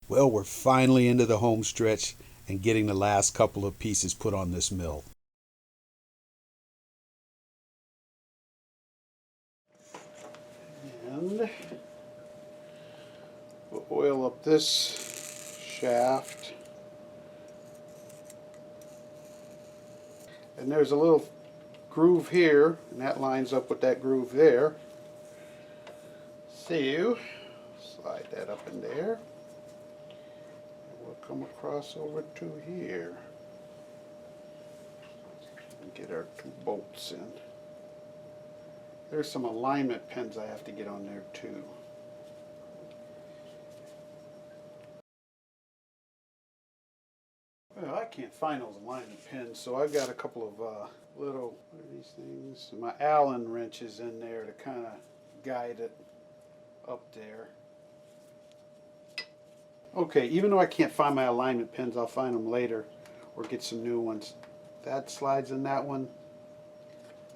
Well, we're finally into the home stretch and getting the last couple of pieces put on this mill. And we'll oil up this shaft. And there's a little groove here, and that lines up with that groove there. So, slide that up in there. And we'll come across over to here. And get our 2 bolts in. There's some alignment pins I have to get on there too. Well, I can't find those alignment pins, so I've got a couple of little, what are these things? My Allen wrenches in there to kind of guide it up there. Okay, even though I can't find my alignment pins, I'll find them later or get some new ones. That slides in that one.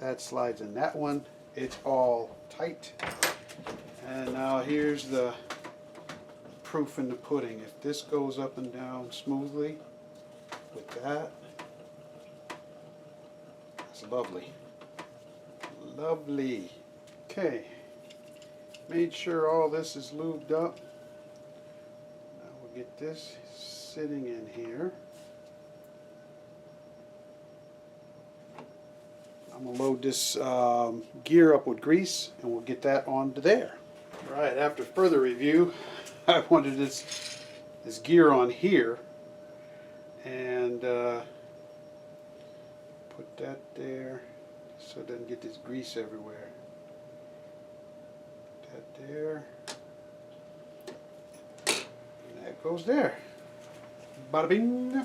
That slides in that one. It's all tight. And now here's the proof in the pudding. If this goes up and down smoothly with that, it's lovely. Lovely. Okay. Made sure all this is lubed up. Now we'll get this sitting in here. I'm going to load this gear up with grease and we'll get that onto there. Alright, after further review, I wanted this gear on here and put that there so it doesn't get this grease everywhere. Put that there. And that goes there. Bada bing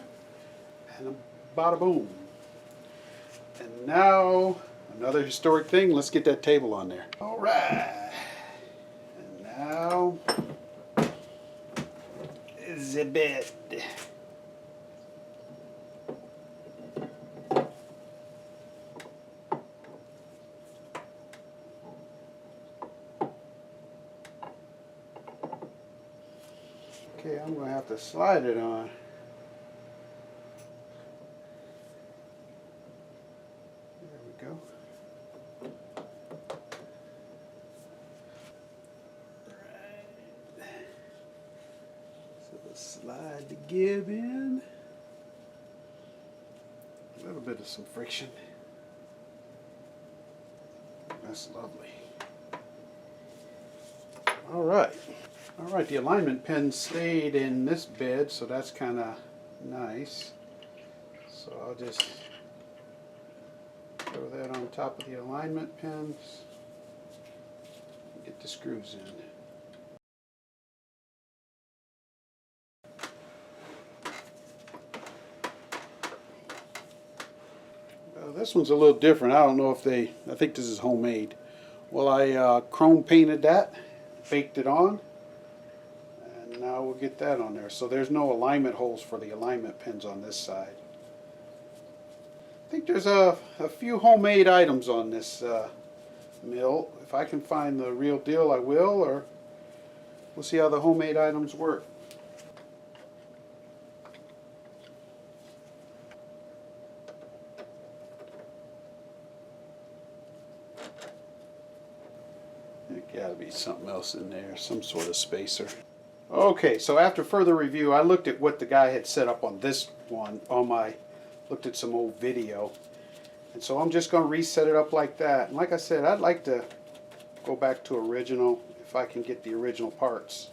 and bada boom. And now, another historic thing, let's get that table on there. Alright. And now, the bed. Okay, I'm going to have to slide it on. Go. Right. So we'll slide the gib in. A little bit of some friction. That's lovely. Alright. Alright, the alignment pin stayed in this bed, so that's kind of nice. So I'll just throw that on top of the alignment pins. Get the screws in. This one's a little different. I don't know if I think this is homemade. Well, I chrome painted that, baked it on, and now we'll get that on there. So there's no alignment holes for the alignment pins on this side. I think there's a few homemade items on this mill. If I can find the real deal, I will, or we'll see how the homemade items work. There's got to be something else in there, some sort of spacer. Okay, so after further review, I looked at what the guy had set up on this one, looked at some old video. And so I'm just going to reset it up like that. And like I said, I'd like to go back to original if I can get the original parts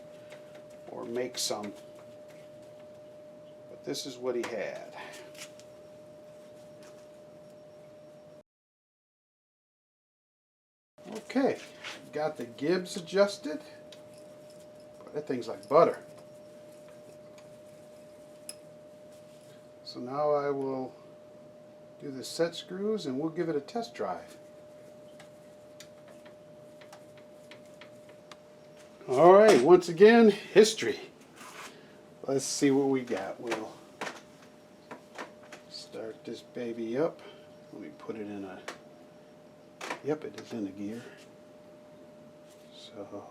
or make some. But this is what he had. Okay, got the gibs adjusted. Boy, that thing's like butter. So now I will do the set screws and we'll give it a test drive. Alright, once again, history. Let's see what we got. We'll start this baby up. Let me put it in a, yep, it is in a gear. So,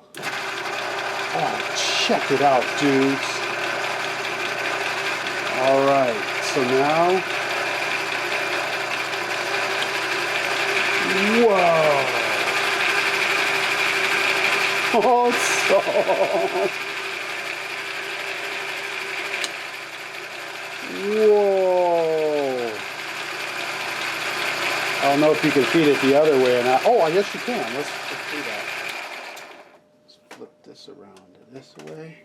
oh, check it out, dudes. All right, so now, whoa! Also, whoa! I don't know if you can feed it the other way or not. Oh, I guess you can. Let's do that. Let's flip this around this way.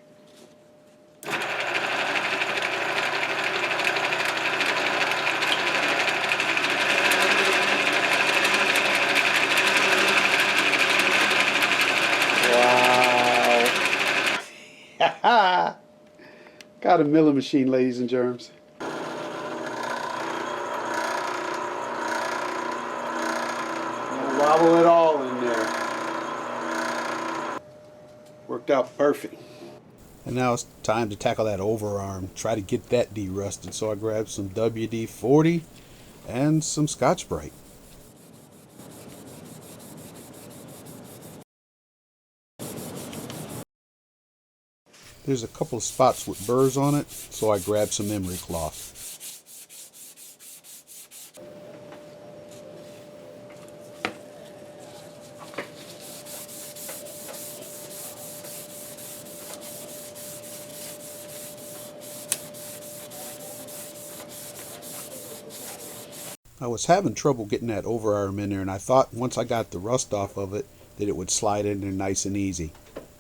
Wow. Got a milling machine, ladies and germs. Don't wobble it all in there. Worked out perfect. And now it's time to tackle that overarm. Try to get that de-rusted. So I grabbed some WD-40 and some Scotch-Brite. There's a couple of spots with burrs on it, so I grabbed some emery cloth. I was having trouble getting that overarm in there, and I thought once I got the rust off of it that it would slide in there nice and easy.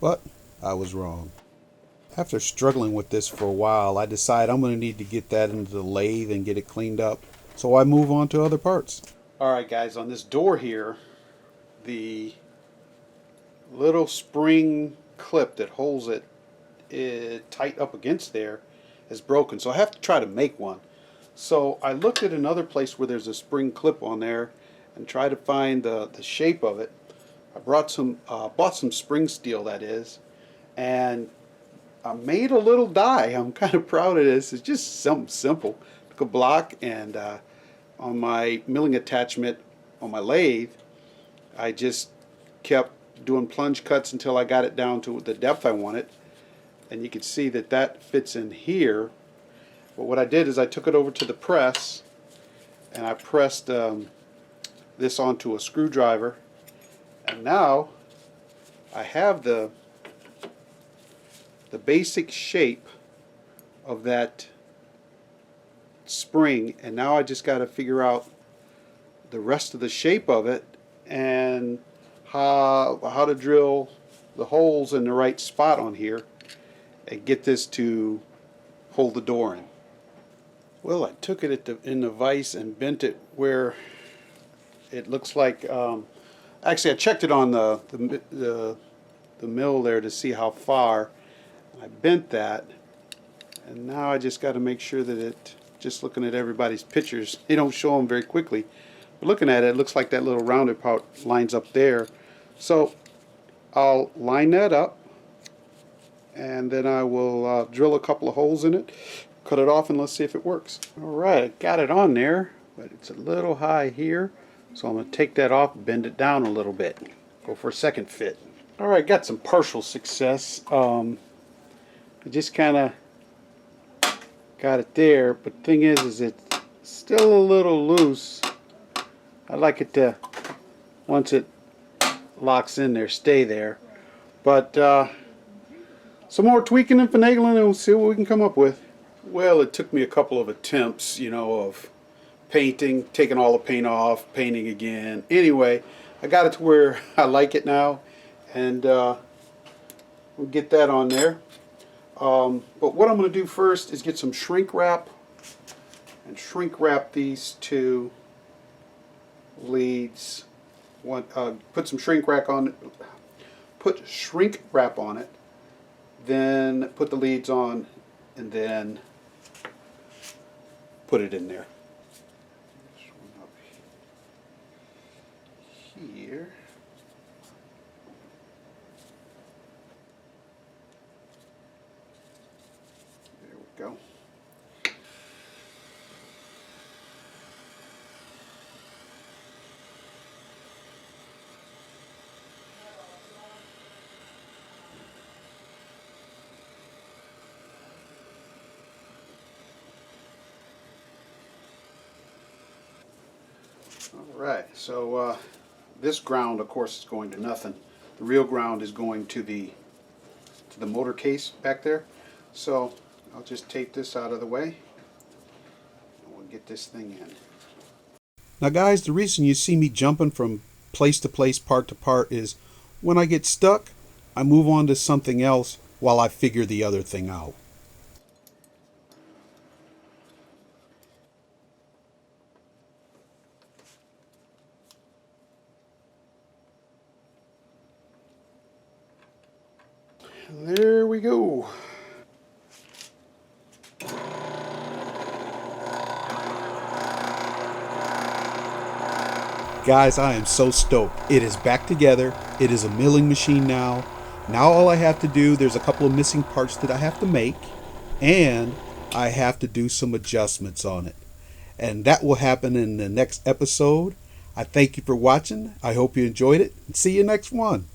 But I was wrong. After struggling with this for a while, I decided I'm going to need to get that into the lathe and get it cleaned up. So I move on to other parts. Alright guys, on this door here, the little spring clip that holds it tight up against there is broken. So I have to try to make one. So I looked at another place where there's a spring clip on there and tried to find the shape of it. I bought some spring steel, that is, and I made a little die. I'm kind of proud of this. It's just something simple. Took a block and on my milling attachment on my lathe, I just kept doing plunge cuts until I got it down to the depth I wanted. And you can see that that fits in here. But what I did is I took it over to the press and I pressed this onto a screwdriver, and now I have the basic shape of that spring, and now I just got to figure out the rest of the shape of it and how to drill the holes in the right spot on here and get this to hold the door in. Well, I took it in the vise and bent it where it looks like, actually I checked it on the mill there to see how far. I bent that, and now I just got to make sure that it, just looking at everybody's pictures, they don't show them very quickly, but looking at it, it looks like that little rounded part lines up there. So I'll line that up, and then I will drill a couple of holes in it, cut it off, and let's see if it works. Alright, I got it on there, but it's a little high here, so I'm going to take that off and bend it down a little bit. Go for a second fit. Alright, got some partial success. I just kind of got it there, but the thing is it's still a little loose. I like it to, once it locks in there, stay there. But some more tweaking and finagling, and we'll see what we can come up with. Well, it took me a couple of attempts, you know, of painting, taking all the paint off, painting again. Anyway, I got it to where I like it now, and we'll get that on there. But what I'm going to do first is get some shrink wrap and shrink wrap these two leads. Put some shrink wrap on it. Put shrink wrap on it. Then put the leads on, and then put it in there. This one up here. There we go. All right, so this ground, of course, is going to nothing. The real ground is going to the motor case back there. So I'll just tape this out of the way, and we'll get this thing in. Now guys, the reason you see me jumping from place to place, part to part, is when I get stuck, I move on to something else while I figure the other thing out. There we go. Guys, I am so stoked. It is back together. It is a milling machine now. Now all I have to do, there's a couple of missing parts that I have to make, and I have to do some adjustments on it. And that will happen in the next episode. I thank you for watching. I hope you enjoyed it, and see you next one.